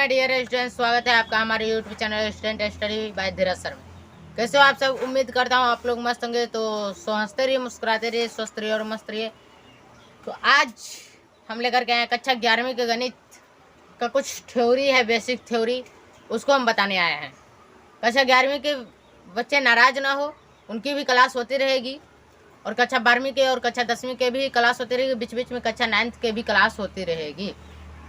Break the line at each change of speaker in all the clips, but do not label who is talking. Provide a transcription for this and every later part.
My dear student, स्वागत है आपका हमारे YouTube channel student study bye धीरज सर में। कैसे हो आप सब? उम्मीद करता हूँ आप लोग मस्त होंगे। तो हंसते रहिए, मुस्कुराते रहिए, स्वस्थ रहिए और मस्त रहिए। तो आज हम लेकर के आए कक्षा 11वीं के गणित का कुछ थ्योरी है, बेसिक थ्योरी, उसको हम बताने आए हैं। कक्षा 11वीं के बच्चे नाराज ना हो, उनकी भी क्लास होती रहेगी और कक्षा 12वीं के और कक्षा 10वीं के भी क्लास होती रहेगी, बीच बीच में कक्षा 9th के भी क्लास होती रहेगी।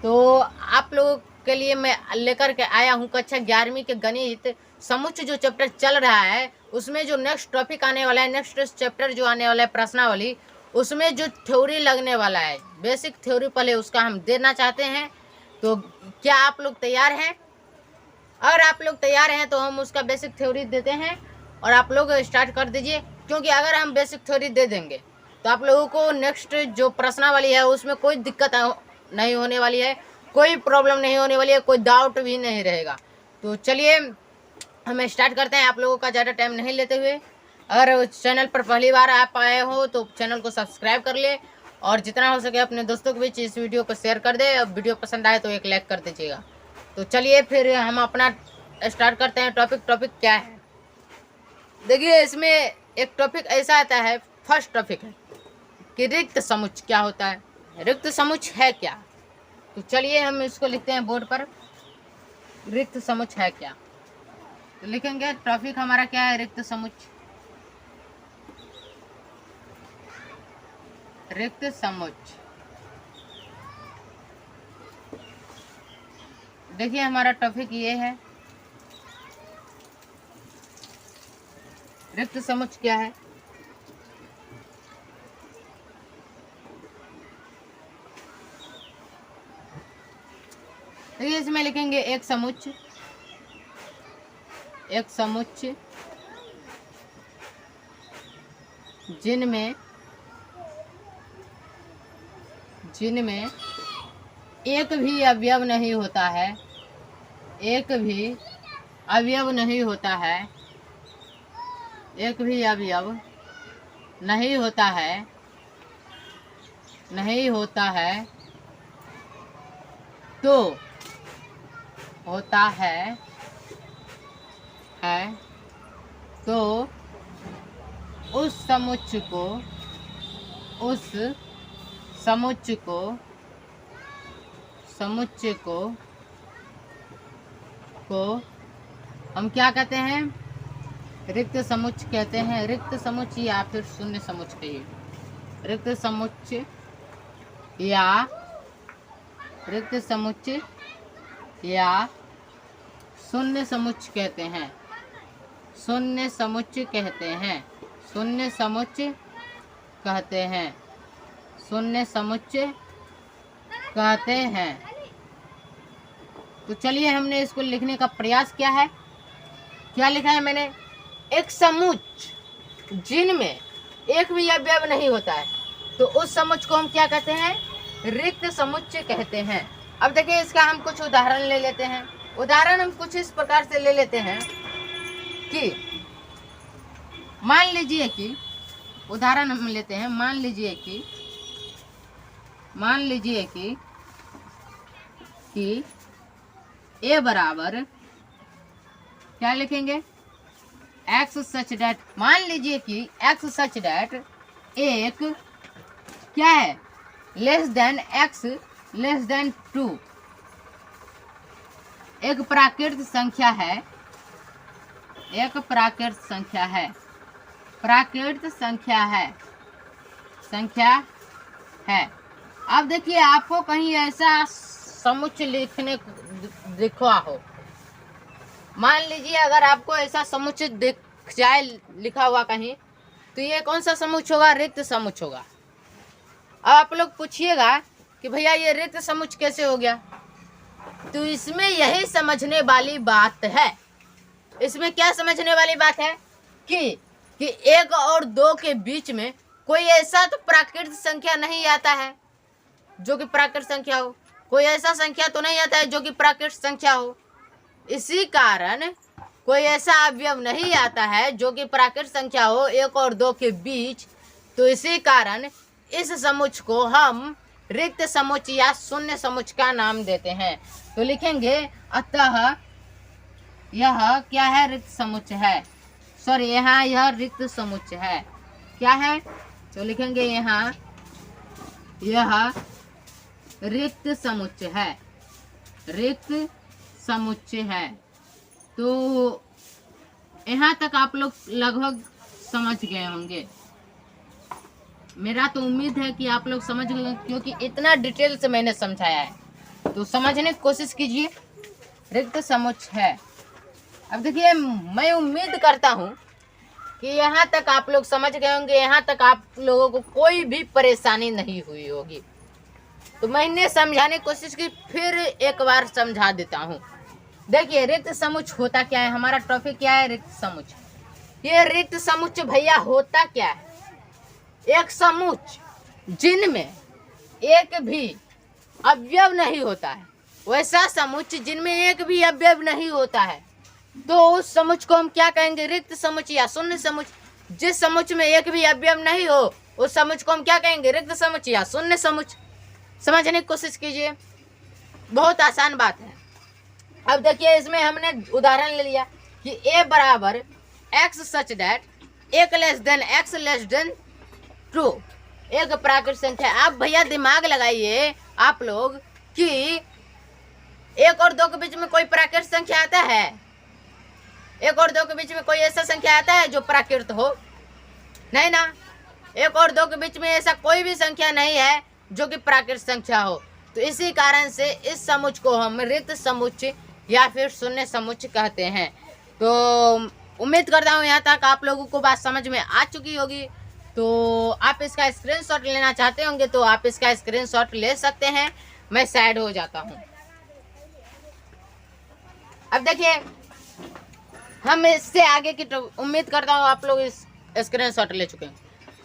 तो आप लोगों के लिए मैं लेकर के आया हूँ कक्षा 11वीं के गणित समुच्चय जो चैप्टर चल रहा है, उसमें जो नेक्स्ट टॉपिक आने वाला है, नेक्स्ट चैप्टर जो आने वाला है प्रश्नावली, उसमें जो थ्योरी लगने वाला है, बेसिक थ्योरी पहले उसका हम देना चाहते हैं। तो क्या आप लोग तैयार हैं? अगर आप लोग तैयार हैं तो हम उसका बेसिक थ्योरी देते हैं और आप लोग स्टार्ट कर दीजिए। क्योंकि अगर हम बेसिक थ्योरी दे देंगे तो आप लोगों को नेक्स्ट जो प्रश्नावली है उसमें कोई दिक्कत नहीं होने वाली है, कोई प्रॉब्लम नहीं होने वाली है, कोई डाउट भी नहीं रहेगा। तो चलिए हम स्टार्ट करते हैं, आप लोगों का ज़्यादा टाइम नहीं लेते हुए। अगर चैनल पर पहली बार आप आए हो तो चैनल को सब्सक्राइब कर ले और जितना हो सके अपने दोस्तों के बीच इस वीडियो को शेयर कर दे। और वीडियो पसंद आए तो एक लाइक कर दीजिएगा। तो चलिए फिर हम अपना स्टार्ट करते हैं। टॉपिक क्या है? देखिए, इसमें एक टॉपिक ऐसा आता है, फर्स्ट टॉपिक है कि रिक्त समुच्चय क्या होता है, रिक्त समुच्चय है क्या। तो चलिए हम इसको लिखते हैं बोर्ड पर, रिक्त समुच्चय है क्या। तो लिखेंगे टॉपिक हमारा क्या है, रिक्त समुच्चय। रिक्त समुच्चय, देखिए हमारा टॉपिक ये है, रिक्त समुच्चय क्या है। देखिए इसमें लिखेंगे एक समुच्चय, जिनमें एक भी अवयव नहीं होता है, एक भी अवयव नहीं होता है, एक भी अवयव नहीं होता है, नहीं होता है, तो होता है तो उस समुच्चय को हम क्या कहते हैं, रिक्त समुच्चय कहते हैं। रिक्त समुच्चय या फिर शून्य समुच्चय कहिए, रिक्त समुच्चय या शून्य समुच्चय कहते हैं, शून्य समुच्चय कहते हैं, शून्य समुच्चय कहते हैं, शून्य समुच्चय कहते हैं। तो चलिए हमने इसको लिखने का प्रयास किया है। क्या लिखा है मैंने? एक समुच्चय जिनमें एक भी अवयव नहीं होता है, तो उस समुच्चय को हम क्या कहते हैं, रिक्त समुच्चय कहते हैं। अब देखिए इसका हम कुछ उदाहरण ले लेते हैं। उदाहरण हम कुछ इस प्रकार से ले लेते हैं कि मान लीजिए कि उदाहरण हम लेते हैं, मान लीजिए कि ए बराबर क्या लिखेंगे, एक्स सच डैट। मान लीजिए कि एक्स सच डैट एक क्या है, less than x less than 2 एक प्राकृत संख्या है, एक प्राकृत संख्या है, प्राकृत संख्या है। अब देखिए आपको कहीं ऐसा समुच्चय लिखने दिखा हो, मान लीजिए अगर आपको ऐसा समुच्चय दिख जाए लिखा हुआ कहीं, तो ये कौन सा समुच्चय होगा, रिक्त समुच्चय होगा। अब आप लोग पूछिएगा कि भैया ये रिक्त समुच्चय कैसे हो गया। तो इसमें यही समझने वाली बात है, इसमें क्या समझने वाली बात है कि 1 और 2 के बीच में कोई ऐसा तो प्राकृत संख्या नहीं आता है जो कि प्राकृत संख्या हो, कोई ऐसा संख्या तो नहीं आता है जो कि प्राकृत संख्या हो। इसी कारण कोई ऐसा अवयव नहीं आता है जो कि प्राकृत संख्या हो 1 और 2 के बीच। तो इसी कारण इस समुच्चय को हम रिक्त समुच्चय या शून्य समुच्चय का नाम देते हैं। तो लिखेंगे अतः यह क्या है, रिक्त समुच्चय है। सॉरी, यहाँ यह रिक्त समुच्चय है। क्या है, तो लिखेंगे यहाँ यह रिक्त समुच्चय है, रिक्त समुच्चय है। तो यहाँ तक आप लोग लगभग समझ गए होंगे। मेरा तो उम्मीद है कि आप लोग समझ गए, क्योंकि इतना डिटेल से मैंने समझाया है। तो समझने की कोशिश कीजिए। रिक्त समुच्चय है। अब देखिए, मैं उम्मीद करता हूँ कि यहाँ तक आप लोग समझ गए होंगे, यहाँ तक आप लोगों को कोई भी परेशानी नहीं हुई होगी। तो मैंने समझाने की कोशिश की, फिर एक बार समझा देता हूँ। देखिए, रिक्त समुच्चय होता क्या है, हमारा टॉपिक क्या है, रिक्त समुच्चय। ये रिक्त समुच्चय भैया होता क्या है, एक समुच्चय जिनमें एक भी अवयव नहीं होता है, वैसा समुच्चय जिनमें एक भी अवयव नहीं होता है, तो उस समुच्चय को हम क्या कहेंगे, रिक्त समुच्चय या शून्य समुच्चय। जिस समुच्चय में एक भी अवयव नहीं हो, उस समुच्चय को हम क्या कहेंगे, रिक्त समुच्चय या शून्य समुच्चय। समझने की कोशिश कीजिए, बहुत आसान बात है। अब देखिए, इसमें हमने उदाहरण ले लिया कि a बराबर x सच दैट एक less than x less than true, एक प्राकृतिक संख्या है। आप भैया दिमाग लगाइए आप लोग कि 1 और 2 के बीच में कोई प्राकृतिक संख्या आता है, 1 और 2 के बीच में कोई ऐसा संख्या आता है जो प्राकृत हो, नहीं ना। 1 और 2 के बीच में ऐसा कोई भी संख्या नहीं है जो कि प्राकृत संख्या हो। तो इसी कारण से इस समुच्चय को हम रिक्त समुच्चय या फिर शून्य समुच्चय कहते हैं। तो उम्मीद करता हूँ यहाँ तक आप लोगों को बात समझ में आ चुकी होगी। तो आप इसका स्क्रीनशॉट लेना चाहते होंगे तो आप इसका स्क्रीनशॉट ले सकते हैं। मैं साइड हो जाता हूँ। अब देखिए, हम इससे आगे की उम्मीद करता हूँ आप लोग इस स्क्रीनशॉट ले चुके हैं।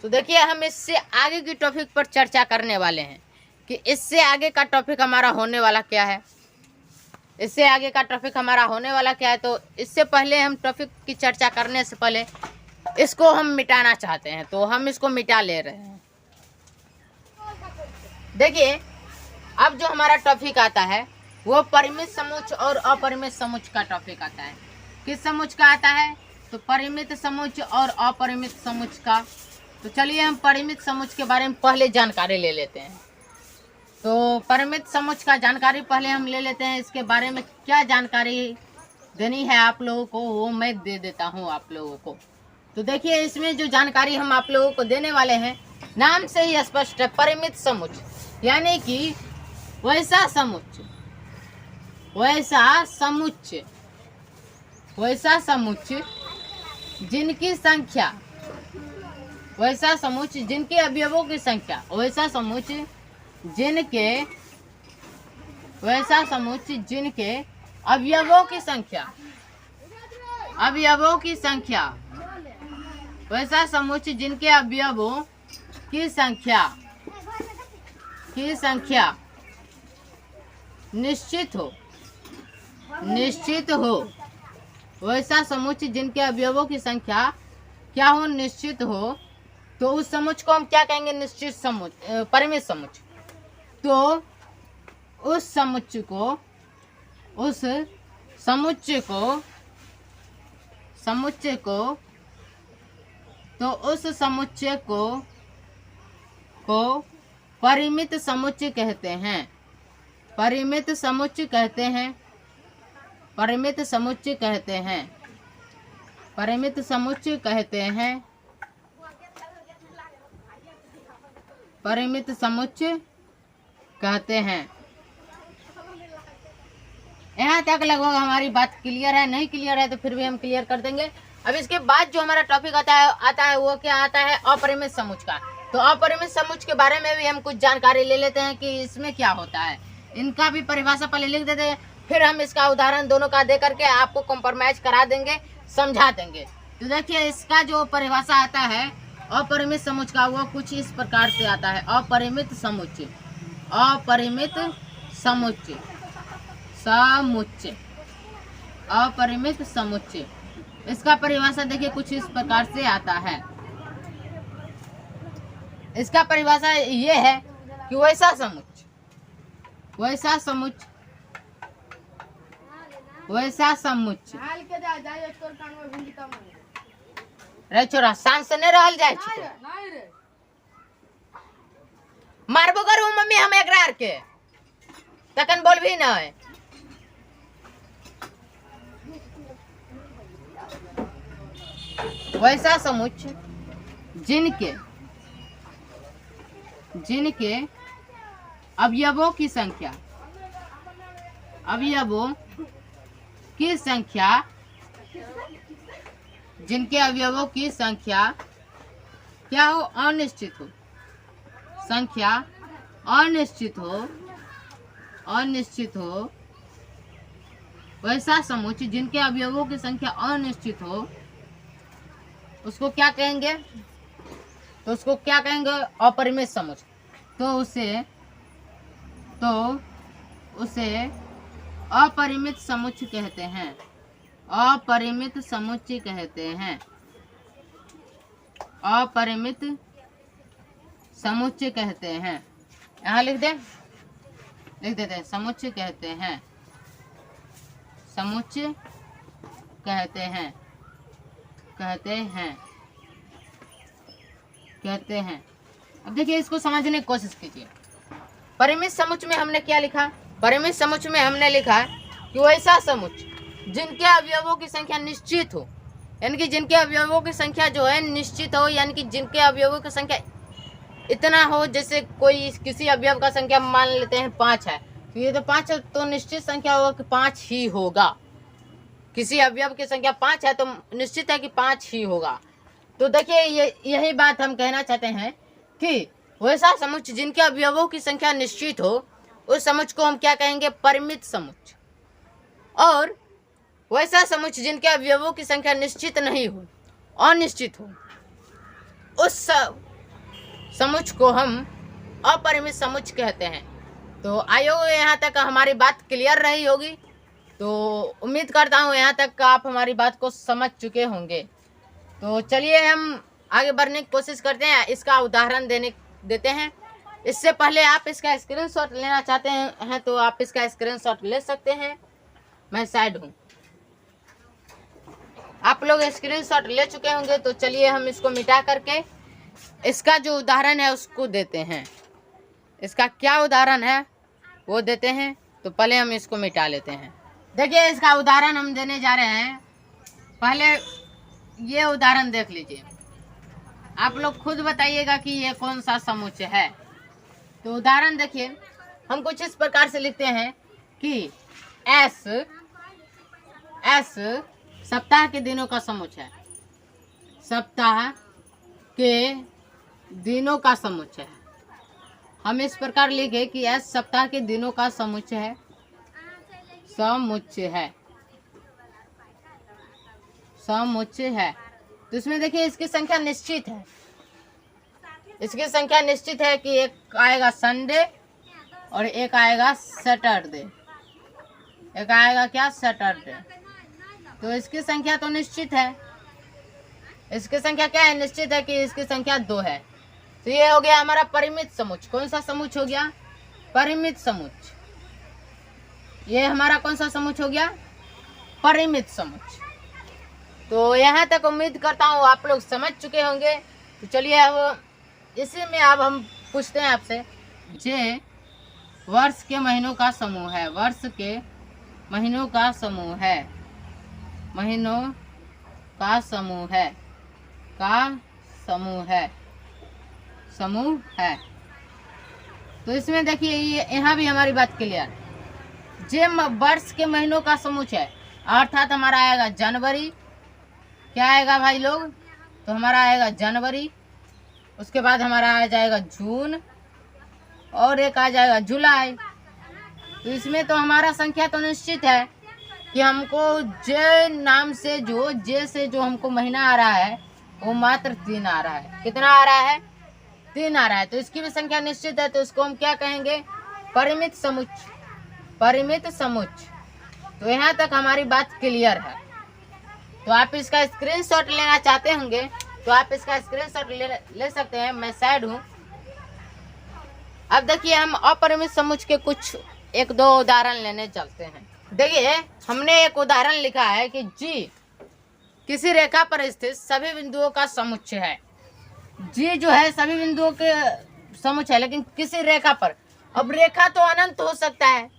तो देखिए, हम इससे आगे की टॉपिक पर चर्चा करने वाले हैं कि इससे आगे का टॉपिक हमारा होने वाला क्या है, इससे आगे का टॉपिक हमारा होने वाला क्या है। तो इससे पहले हम टॉपिक की चर्चा करने से पहले इसको हम मिटाना चाहते हैं, तो हम इसको मिटा ले रहे हैं। देखिए, अब जो हमारा टॉपिक आता है वो परिमित समुच्चय और अपरिमित समुच्चय का टॉपिक आता है। किस समुच्चय का आता है, तो परिमित समुच्चय और अपरिमित समुच्चय का। तो चलिए हम परिमित समुच्चय के बारे में पहले जानकारी ले लेते हैं। तो परिमित समुच्चय का जानकारी पहले हम ले लेते हैं। इसके बारे में क्या जानकारी देनी है आप लोगों को, वो मैं दे देता हूँ आप लोगों को। तो देखिए, इसमें जो जानकारी हम आप लोगों को देने वाले हैं, नाम से ही स्पष्ट है, परिमित समुच्चय यानी कि वैसा समुच्चय जिनकी संख्या, वैसा समुच्चय जिनके अवयवों की संख्या, वैसा समुच्चय जिनके अवयवों की संख्या, वैसा समुच्चय जिनके अवयवों की संख्या निश्चित हो, वैसा समुच्चय जिनके अवयवों की संख्या क्या हो, निश्चित हो, तो उस समुच्चय को हम क्या कहेंगे, निश्चित समुच्चय, परिमित समुच्चय। तो उस समुच्चय को परिमित समुच्चय कहते हैं। परिमित समुच्चय कहते हैं। परिमित समुच्चय कहते हैं। यहाँ तक लगभग हमारी बात क्लियर है। नहीं क्लियर है तो फिर भी हम क्लियर कर देंगे। अब इसके बाद जो हमारा टॉपिक आता है वो क्या आता है, अपरिमित समुच्चय का। तो अपरिमित समुच्चय के बारे में भी हम कुछ जानकारी ले लेते हैं कि इसमें क्या होता है। इनका भी परिभाषा पहले लिख देते हैं, फिर हम इसका उदाहरण दोनों का दे करके आपको कॉम्प्रोमाइज करा देंगे, समझा देंगे। तो देखिए, इसका जो परिभाषा आता है अपरिमित समुच्चय का, वो कुछ इस प्रकार से आता है। अपरिमित समुच्चय, इसका परिभाषा देखिए कुछ इस प्रकार से आता है। इसका परिभाषा ये है कि वैसा समुच्चय, वैसा समुच्चय, वैसा समुच्चय। रे छोरा शान से नहीं रहल जाए मारबो करू मम्मी हम एकरा आर के तखन बोलबी नहीं। वैसा समुच्चय जिनके अवयवों की संख्या, अवयवों की संख्या, जिनके अवयवों की संख्या क्या हो, अनिश्चित हो, संख्या अनिश्चित हो, अनिश्चित हो, वैसा समुच्चय जिनके अवयवों की संख्या अनिश्चित हो, उसको क्या कहेंगे? तो उसको क्या कहेंगे? अपरिमित समुच्चय। तो उसे अपरिमित समुच्चय कहते हैं, अपरिमित समुच्चय कहते हैं, अपरिमित समुच्चय कहते हैं। यहाँ लिख देते हैं समुच्चय कहते हैं, समुच्चय कहते हैं, कहते हैं। अब देखिए इसको समझने की कोशिश कीजिए। परिमित समुच्चय में हमने क्या लिखा? परिमित समुच्चय में हमने लिखा कि वैसा समुच्चय जिनके अवयवों की संख्या निश्चित हो, यानी कि जिनके अवयवों की संख्या जो है निश्चित हो, यानी कि जिनके अवयवों की संख्या इतना हो, जैसे कोई किसी अवयव का संख्या मान लेते हैं 5 है, तो ये तो 5 है तो निश्चित संख्या होगा कि 5 ही होगा। किसी अवयव की संख्या 5 है तो निश्चित है कि 5 ही होगा। तो देखिए यही बात हम कहना चाहते हैं कि वैसा समुच्चय जिनके अवयवों की संख्या निश्चित हो, उस समुच्चय को हम क्या कहेंगे? परिमित समुच्चय। और वैसा समुच्चय जिनके अवयवों की संख्या निश्चित नहीं हो, अनिश्चित हो, उस समुच्चय को हम अपरिमित समुच्चय कहते हैं। तो आयोग यहाँ तक हमारी बात क्लियर रही होगी। तो उम्मीद करता हूँ यहाँ तक आप हमारी बात को समझ चुके होंगे। तो चलिए हम आगे बढ़ने की कोशिश करते हैं, इसका उदाहरण देते हैं। इससे पहले आप इसका स्क्रीनशॉट लेना चाहते हैं तो आप इसका स्क्रीनशॉट ले सकते हैं। मैं साइड हूँ, आप लोग स्क्रीनशॉट ले चुके होंगे। तो चलिए हम इसको मिटा करके इसका जो उदाहरण है उसको देते हैं। इसका क्या उदाहरण है वो देते हैं। तो पहले हम इसको मिटा लेते हैं। देखिए इसका उदाहरण हम देने जा रहे हैं। पहले ये उदाहरण देख लीजिए, आप लोग खुद बताइएगा कि ये कौन सा समुच्चय है। तो उदाहरण देखिए, हम कुछ इस प्रकार से लिखते हैं कि एस सप्ताह के दिनों का समुच्चय है, सप्ताह के दिनों का समुच्चय है। हम इस प्रकार लिखे कि एस सप्ताह के दिनों का समुच्चय है, समुच्चय है, समुच्चय है। तो इसमें देखिए इसकी संख्या निश्चित है, इसकी संख्या निश्चित है कि एक आएगा संडे और एक आएगा सैटरडे, एक आएगा क्या? सैटरडे। तो इसकी संख्या तो निश्चित है। इसकी संख्या क्या है? निश्चित है कि इसकी संख्या 2 है। तो ये हो गया हमारा परिमित समुच्चय। कौन सा समुच्चय हो गया? परिमित समुच्चय। ये हमारा कौन सा समुच्चय हो गया? परिमित समुच्चय। तो यहाँ तक उम्मीद करता हूँ आप लोग समझ चुके होंगे। तो चलिए अब इसी में अब हम पूछते हैं आपसे, जे वर्ष के महीनों का समूह है, वर्ष के महीनों का समूह है, महीनों का समूह है, का समूह है, समूह है। तो इसमें देखिए यहाँ भी हमारी बात क्लियर। जे वर्ष के महीनों का समूह है, अर्थात हमारा आएगा जनवरी। क्या आएगा भाई लोग? तो हमारा आएगा जनवरी, उसके बाद हमारा आ जाएगा जून और एक आ जाएगा जुलाई। तो इसमें तो हमारा संख्या तो निश्चित है कि हमको जे नाम से जो हमको महीना आ रहा है वो मात्र 3 आ रहा है। कितना आ रहा है? 3 आ रहा है। तो इसकी भी संख्या निश्चित है। तो इसको हम क्या कहेंगे? परिमित समुच्चय, परिमित समुच्चय। तो यहाँ तक हमारी बात क्लियर है। तो आप इसका स्क्रीनशॉट लेना चाहते होंगे तो आप इसका स्क्रीनशॉट ले सकते हैं। मैं साइड हूँ, अब देखिए हम अपरिमित समुच्चय के कुछ एक दो उदाहरण लेने चलते हैं। देखिए हमने एक उदाहरण लिखा है कि जी किसी रेखा पर स्थित सभी बिंदुओं का समुच्चय है। जी जो है सभी बिंदुओं के समुच्चय है, लेकिन किसी रेखा पर। अब रेखा तो अनंत हो सकता है,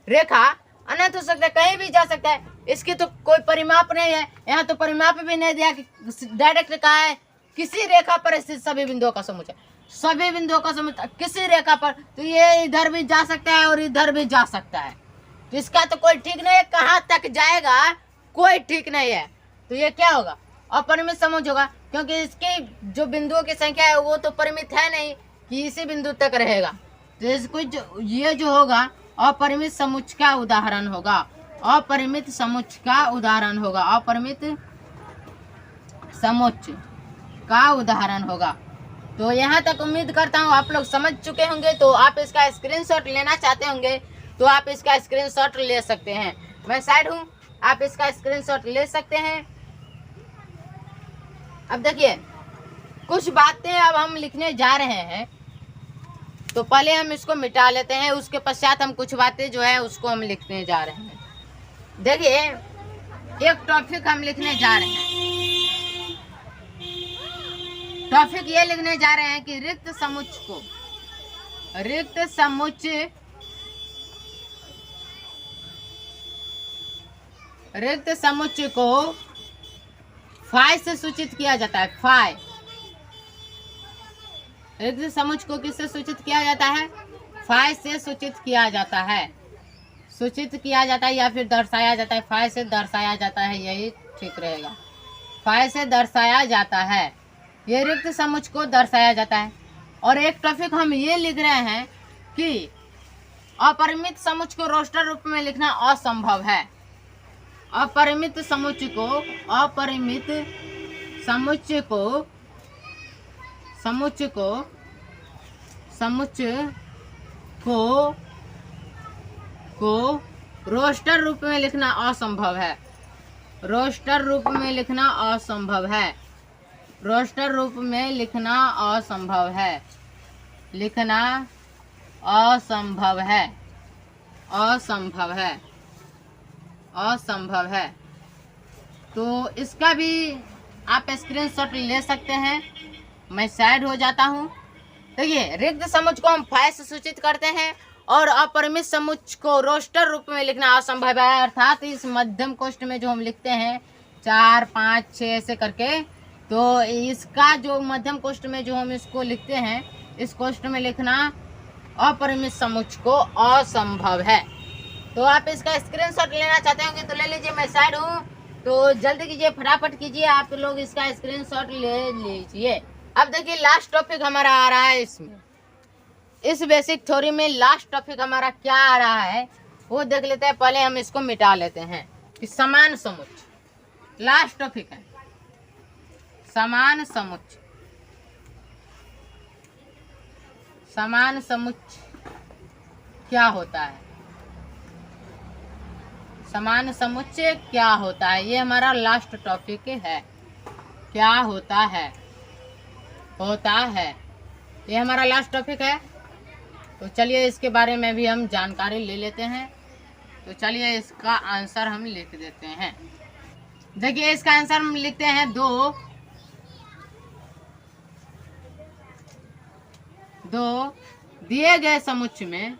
रेखा अनंत हो सकता है, कहीं भी जा सकता है, इसकी तो कोई परिमाप नहीं है। यहाँ तो परिमाप भी नहीं दिया, डायरेक्ट कहा है किसी रेखा पर स्थित सभी बिंदुओं का समुच्चय। सभी बिंदुओं का समुच्चय किसी रेखा पर, तो ये इधर भी जा सकता है और इधर भी जा सकता है, तो इसका तो कोई ठीक नहीं है, कहाँ तक जाएगा कोई ठीक नहीं है। तो ये क्या होगा? अपरिमित समुच्चय होगा, क्योंकि इसकी जो बिंदुओं की संख्या है वो तो परिमित है नहीं कि इसी बिंदु तक रहेगा। तो इसको ये जो होगा अपरिमित समुच्चय का उदाहरण होगा, अपरिमित समुच्चय का उदाहरण होगा, अपरिमित समुच्चय का उदाहरण होगा। तो यहाँ तक उम्मीद करता हूँ आप लोग समझ चुके होंगे। तो आप इसका स्क्रीनशॉट लेना चाहते होंगे तो आप इसका स्क्रीनशॉट ले सकते हैं। मैं साइड हूँ, आप इसका स्क्रीनशॉट ले सकते हैं। अब देखिए कुछ बातें अब हम लिखने जा रहे हैं, तो पहले हम इसको मिटा लेते हैं, उसके पश्चात हम कुछ बातें जो है उसको हम लिखने जा रहे हैं। देखिए एक टॉपिक हम लिखने जा रहे हैं। टॉपिक ये लिखने जा रहे हैं कि रिक्त समुच्चय को फाई से सूचित किया जाता है। फाई रिक्त समुच्चय को किससे सूचित किया जाता है? फाई से सूचित किया जाता है, सूचित किया जाता है या फिर दर्शाया जाता है। फाई से दर्शाया जाता है, यही ठीक रहेगा। फाई से दर्शाया जाता है, ये रिक्त समुच्चय को दर्शाया जाता है। और एक टॉपिक हम ये लिख रहे हैं कि अपरिमित समुच्चय को रोस्टर रूप में लिखना असंभव है। अपरिमित समुच्चय को रोस्टर रूप में लिखना असंभव है। रोस्टर रूप में लिखना असंभव है। रोस्टर रूप में लिखना असंभव है। लिखना असंभव है। असंभव है। असंभव है। तो इसका भी आप स्क्रीनशॉट ले सकते हैं। मैं साइड हो जाता हूँ। देखिए रिक्त समुच्चय को हम फाई से सूचित करते हैं और अपरिमित समुच्चय को रोस्टर रूप में लिखना असंभव है। अर्थात इस मध्यम कोष्ठ में जो हम लिखते हैं 4, 5, 6 ऐसे करके, तो इसका जो मध्यम कोष्ठ में जो हम इसको लिखते हैं, इस कोष्ठ में लिखना अपरिमित समुच्चय को असंभव है। तो आप इसका स्क्रीनशॉट लेना चाहते होंगे तो ले लीजिए। मैं साइड हूँ, तो जल्दी कीजिए, फटाफट कीजिए, आप लोग इसका स्क्रीनशॉट ले लीजिए। अब देखिए लास्ट टॉपिक हमारा आ रहा है इसमें, इस बेसिक थ्योरी में लास्ट टॉपिक हमारा क्या आ रहा है वो देख लेते हैं। पहले हम इसको मिटा लेते हैं कि समान समुच्चय लास्ट टॉपिक है। समान समुच्चय, समान समुच्चय क्या होता है? समान समुच्चय क्या होता है, ये हमारा लास्ट टॉपिक है। क्या होता है? होता है, ये हमारा लास्ट टॉपिक है। तो चलिए इसके बारे में भी हम जानकारी ले लेते हैं। तो चलिए इसका आंसर हम लिख देते हैं। देखिए इसका आंसर हम लिखते हैं दो दिए गए समुच्चय में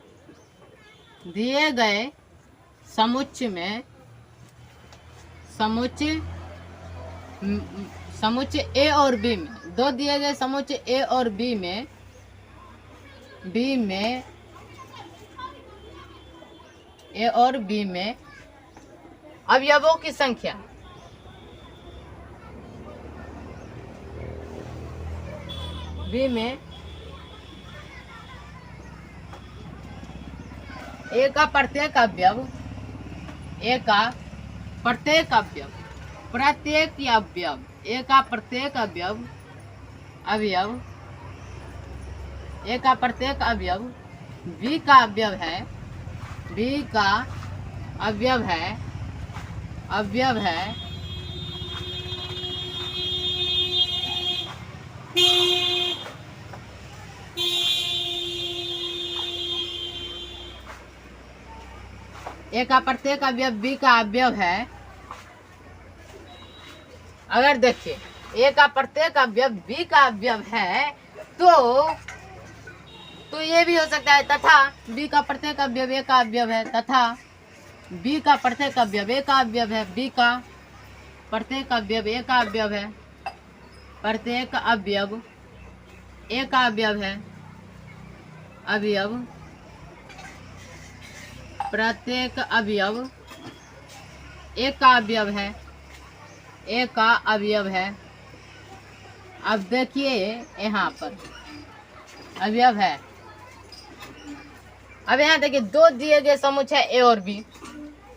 समुच्चय ए और बी में, दो दिए गए समुच्चय ए और बी में ए और बी में अवयवों की संख्या बी में ए का प्रत्येक अवयव ए का प्रत्येक अवयव ए का प्रत्येक अवयव ए का प्रत्येक अवयव बी का अवयव है ए का प्रत्येक अवयव बी का अवयव है, अगर देखिए ए का प्रत्येक अवयव बी का अवयव है तो ये भी हो सकता है तथा बी का प्रत्येक अवयव ए का अवयव है, तथा बी का प्रत्येक अवयव ए का अवयव है, बी का प्रत्येक अवयव ए का अवयव है, प्रत्येक अवयव ए का अवयव है, अवयव प्रत्येक अवयव ए का अवयव है, ए का अवयव है। अब देखिए यहाँ पर अवयव है, अब यहाँ देखिए दो दिए गए समुच्चय है ए और बी।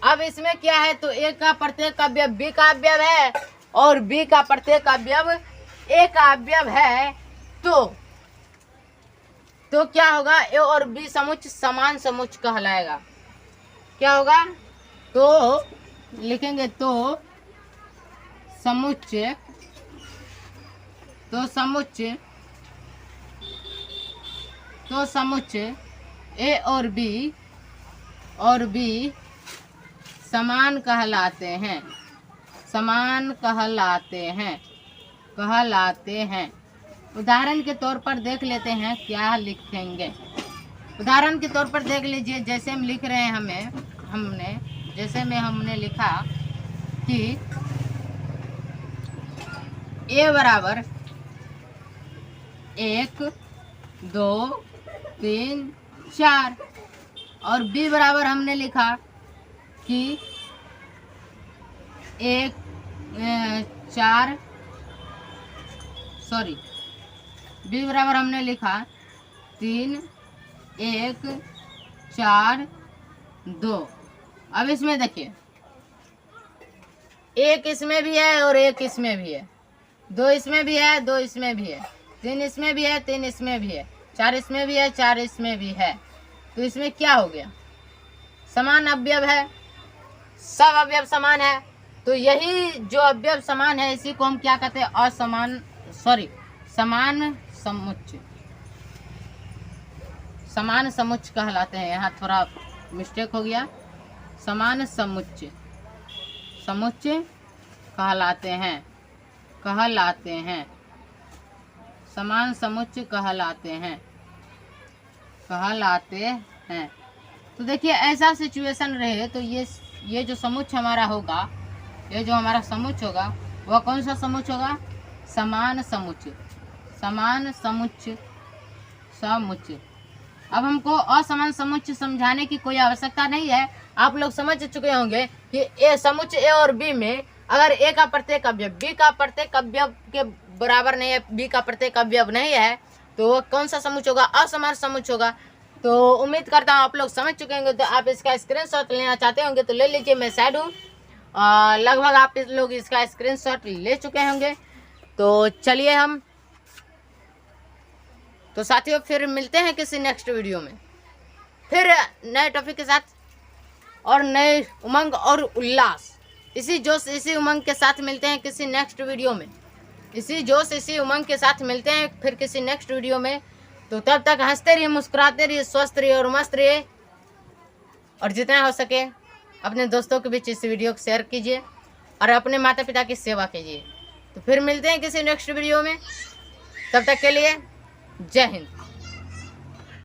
अब इसमें क्या है, तो ए का प्रत्येक अवयव बी का अवयव है और बी का प्रत्येक अवयव ए का अवयव है, तो क्या होगा, ए और बी समुच्चय समान समुच्चय कहलाएगा। क्या होगा, तो लिखेंगे तो समुच्चय ए और बी समान कहलाते हैं, समान कहलाते हैं। उदाहरण के तौर पर देख लेते हैं क्या लिखेंगे। उदाहरण के तौर पर देख लीजिए, जैसे हम लिख रहे हैं हमने लिखा कि ए बराबर 1 2 3 4 और बी बराबर हमने लिखा कि बी बराबर हमने लिखा 3 1 4 2। अब इसमें देखिए एक इसमें भी है और एक इसमें भी है, 2 इसमें भी है, 2 इसमें भी है, 3 इसमें भी है, 3 इसमें भी है, 4 इसमें भी है, 4 इसमें भी है। तो इसमें क्या हो गया, समान अवयव है, सब अवयव समान है। तो यही जो अवयव समान है इसी को हम क्या कहते हैं, समान समुच्चय कहलाते हैं। यहाँ थोड़ा मिस्टेक हो गया, समान समुच्चय कहलाते हैं, समान समुच्चय कहलाते हैं। तो देखिए ऐसा सिचुएशन रहे तो ये जो समुच्चय हमारा होगा, ये जो हमारा समुच्चय होगा वह कौन सा समुच्चय होगा, समान समुच्चय। अब हमको असमान समुच्चय समझाने की कोई आवश्यकता नहीं है। आप लोग समझ चुके होंगे कि ए समुच्चय ए और बी में अगर ए का प्रत्येक अवयव बी का प्रत्येक अवयव के बराबर नहीं है, बी का प्रत्येक अवयव नहीं है, तो वो कौन सा समुच्चय होगा, असमान समुच्चय होगा। तो उम्मीद करता हूँ आप लोग समझ चुके होंगे। तो आप इसका स्क्रीनशॉट लेना चाहते होंगे तो ले लीजिए, मैं साइड हूँ। लगभग आप लोग इसका स्क्रीनशॉट ले चुके होंगे। तो चलिए हम तो साथियों फिर मिलते हैं किसी नेक्स्ट वीडियो में, फिर नए टॉपिक के साथ और नए उमंग और उल्लास, इसी जोश इसी उमंग के साथ मिलते हैं किसी नेक्स्ट वीडियो में। इसी जोश इसी उमंग के साथ मिलते हैं फिर किसी नेक्स्ट वीडियो में। तो तब तक हंसते रहिए, मुस्कुराते रहिए, स्वस्थ रहिए और मस्त रहिए। और जितना हो सके अपने दोस्तों के बीच इस वीडियो को शेयर कीजिए और अपने माता पिता की सेवा कीजिए। तो फिर मिलते हैं किसी नेक्स्ट वीडियो में, तब तक के लिए जय हिंद।